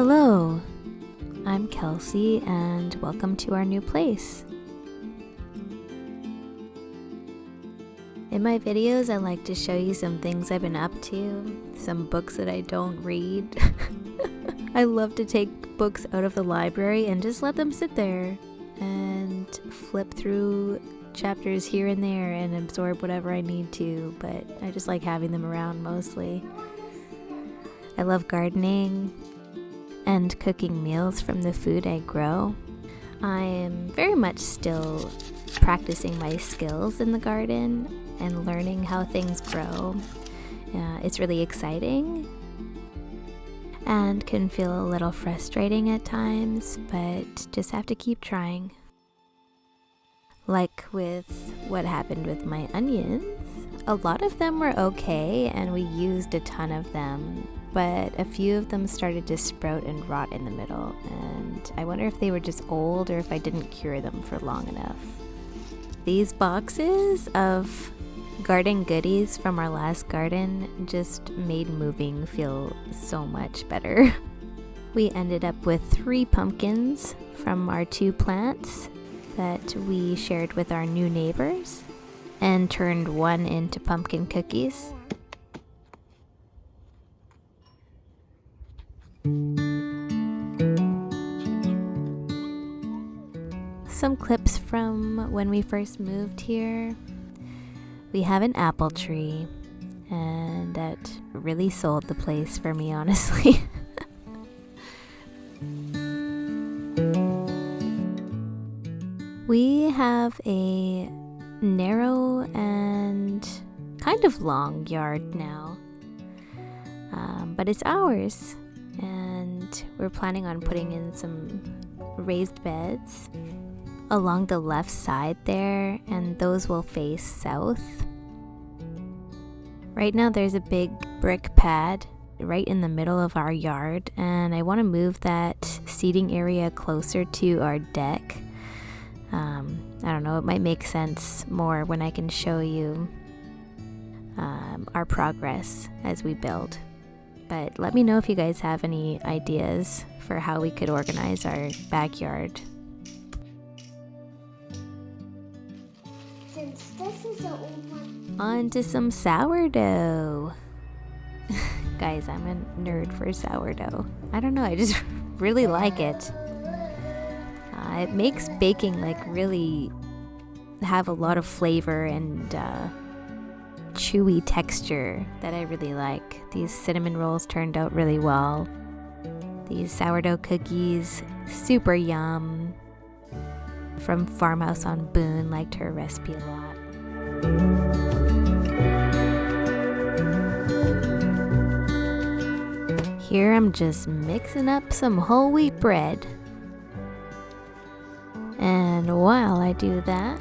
Hello, I'm Kelsey and welcome to our new place. In my videos, I like to show you some things I've been up to, some books that I don't read. I love to take books out of the library and just let them sit there and flip through chapters here and there and absorb whatever I need to, but I just like having them around mostly. I love gardening and cooking meals from the food I grow. I am very much still practicing my skills in the garden and learning how things grow. It's really exciting and can feel a little frustrating at times, but just have to keep trying. Like with what happened with my onions, a lot of them were okay and we used a ton of them, but a few of them started to sprout and rot in the middle, and I wonder if they were just old or if I didn't cure them for long enough. These boxes of garden goodies from our last garden just made moving feel so much better. We ended up with 3 pumpkins from our 2 plants that we shared with our new neighbors and turned 1 into pumpkin cookies. Some clips from when we first moved here. We have an apple tree, and that really sold the place for me, honestly. We have a narrow and kind of long yard now, but it's ours, and we're planning on putting in some raised beds along the left side there, and those will face south. Right now there's a big brick pad right in the middle of our yard, and I want to move that seating area closer to our deck. I don't know, it might make sense more when I can show you our progress as we build. But let me know if you guys have any ideas for how we could organize our backyard. Since this is the old one. On to some sourdough. Guys, I'm a nerd for sourdough. I don't know, I just really like it. It makes baking really have a lot of flavor and chewy texture that I really like. These cinnamon rolls turned out really well. These sourdough cookies, super yum. From Farmhouse on Boone, liked her recipe a lot. Here I'm just mixing up some whole wheat bread. And while I do that,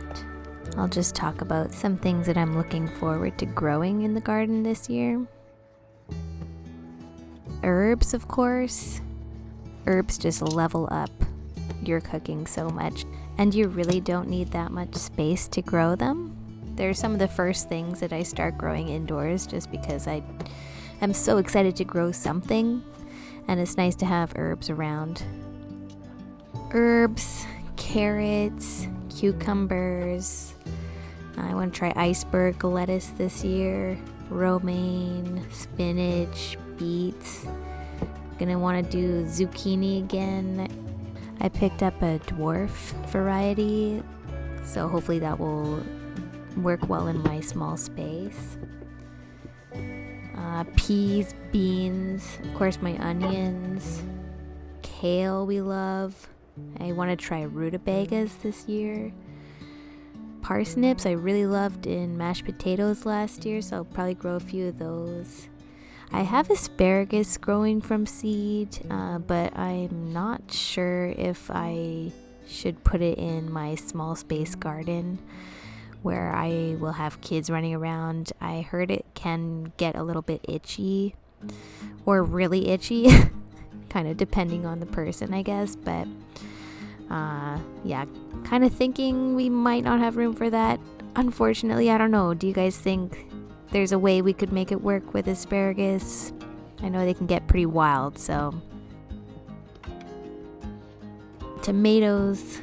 I'll just talk about some things that I'm looking forward to growing in the garden this year. Herbs, of course. Herbs just level up your cooking so much, and you really don't need that much space to grow them. They're some of the first things that I start growing indoors just because I am so excited to grow something, and it's nice to have herbs around. Herbs, carrots, cucumbers. I want to try iceberg lettuce this year, romaine, spinach, beets. Gonna want to do zucchini again. I picked up a dwarf variety, so hopefully that will work well in my small space. Peas, beans, of course my onions, kale we love. I want to try rutabagas this year. Parsnips I really loved in mashed potatoes last year, so I'll probably grow a few of those. I have asparagus growing from seed, but I'm not sure if I should put it in my small space garden where I will have kids running around. I heard it can get a little bit itchy or really itchy, kind of depending on the person, I guess, but yeah, kind of thinking we might not have room for that. Unfortunately, I don't know. Do you guys think there's a way we could make it work with asparagus? I know they can get pretty wild, so tomatoes.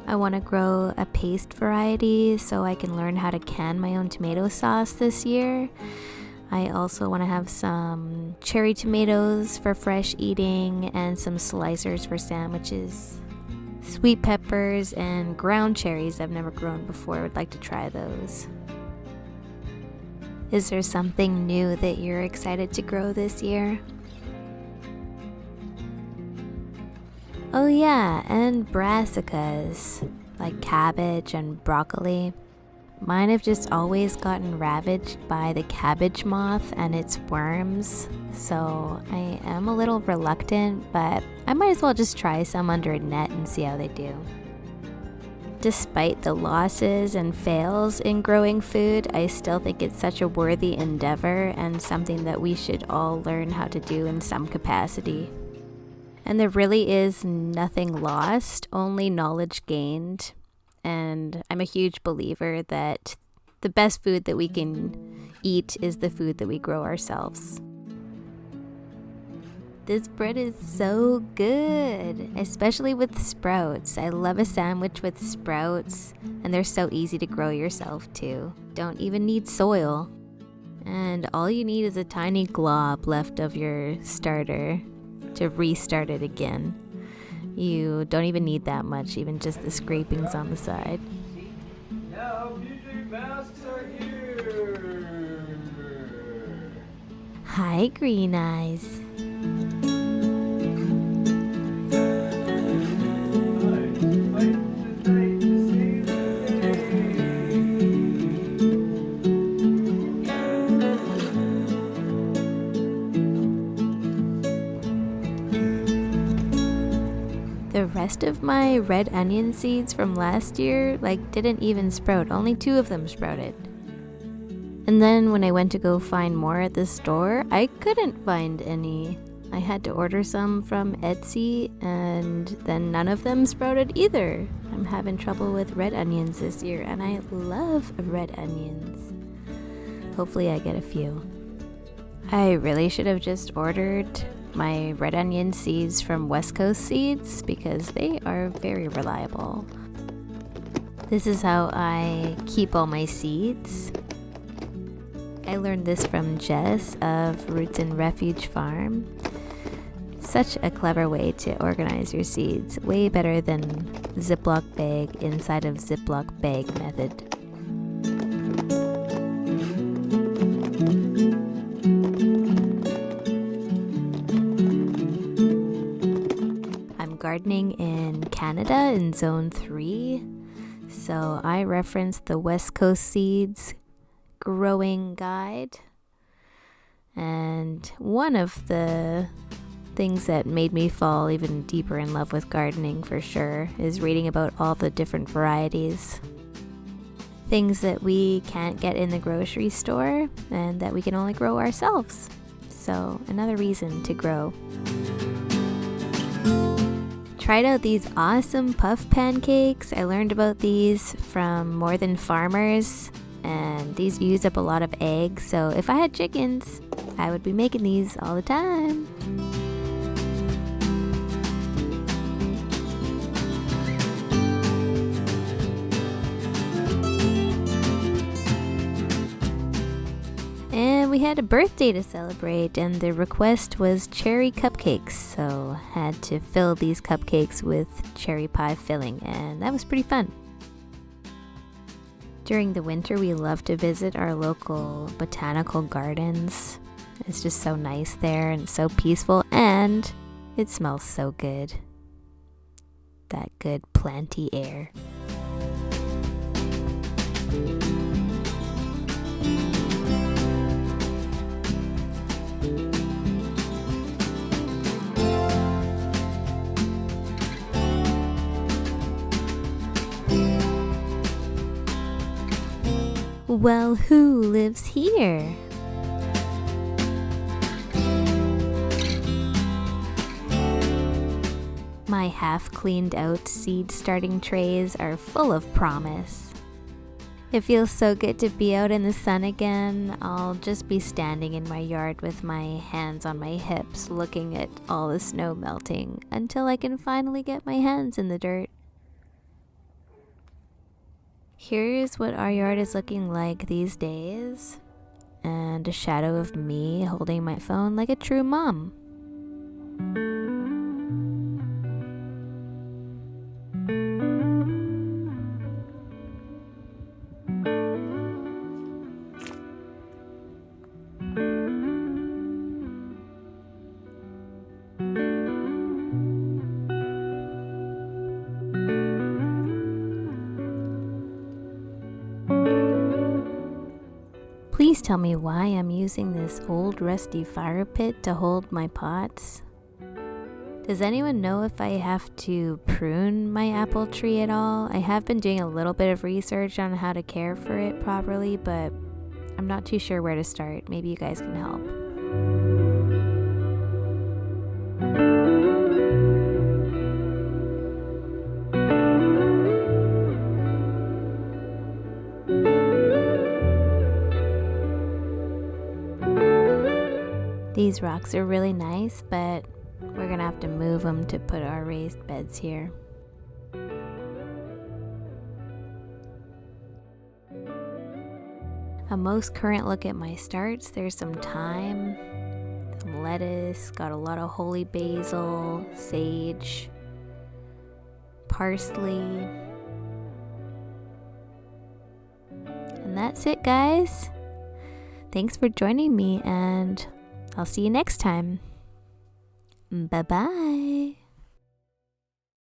I want to grow a paste variety so I can learn how to can my own tomato sauce this year. I also want to have some cherry tomatoes for fresh eating and some slicers for sandwiches. Sweet peppers and ground cherries I've never grown before. I would like to try those. Is there something new that you're excited to grow this year? Oh yeah, and brassicas, like cabbage and broccoli. Mine have just always gotten ravaged by the cabbage moth and its worms, so I am a little reluctant, but I might as well just try some under a net and see how they do. Despite the losses and fails in growing food, I still think it's such a worthy endeavor and something that we should all learn how to do in some capacity. And there really is nothing lost, only knowledge gained. And I'm a huge believer that the best food that we can eat is the food that we grow ourselves. This bread is so good, especially with sprouts. I love a sandwich with sprouts, and they're so easy to grow yourself too. Don't even need soil. And all you need is a tiny glob left of your starter to restart it again. You don't even need that much, even just the scrapings on the side. Now music masks are here. Hi, Green Eyes. The rest of my red onion seeds from last year didn't even sprout. Only 2 of them sprouted. And then when I went to go find more at the store, I couldn't find any. I had to order some from Etsy, and then none of them sprouted either. I'm having trouble with red onions this year, and I love red onions. Hopefully I get a few. I really should have just ordered my red onion seeds from West Coast Seeds because they are very reliable. This is how I keep all my seeds. I learned this from Jess of Roots and Refuge Farm. Such a clever way to organize your seeds. Way better than Ziploc bag inside of Ziploc bag method. Gardening in Canada in Zone 3, so I referenced the West Coast Seeds growing guide, and one of the things that made me fall even deeper in love with gardening for sure is reading about all the different varieties, things that we can't get in the grocery store and that we can only grow ourselves. So another reason to grow. Tried out these awesome puff pancakes. I learned about these from More Than Farmers, and these use up a lot of eggs, so if I had chickens, I would be making these all the time. And we had a birthday to celebrate, and the request was cherry cupcakes, so had to fill these cupcakes with cherry pie filling, and that was pretty fun. During the winter, we love to visit our local Botanical Gardens. It's just so nice there and so peaceful, and it smells so good. That good planty air. Well, who lives here? My half cleaned out seed starting trays are full of promise. It feels so good to be out in the sun again. I'll just be standing in my yard with my hands on my hips looking at all the snow melting until I can finally get my hands in the dirt. Here's what our yard is looking like these days, and a shadow of me holding my phone like a true mom. Please tell me why I'm using this old rusty fire pit to hold my pots. Does anyone know if I have to prune my apple tree at all? I have been doing a little bit of research on how to care for it properly, but I'm not too sure where to start. Maybe you guys can help. These rocks are really nice, but we're gonna have to move them to put our raised beds here. A most current look at my starts. There's some thyme, some lettuce, got a lot of holy basil, sage, parsley. And that's it, guys. Thanks for joining me, and I'll see you next time. Bye-bye.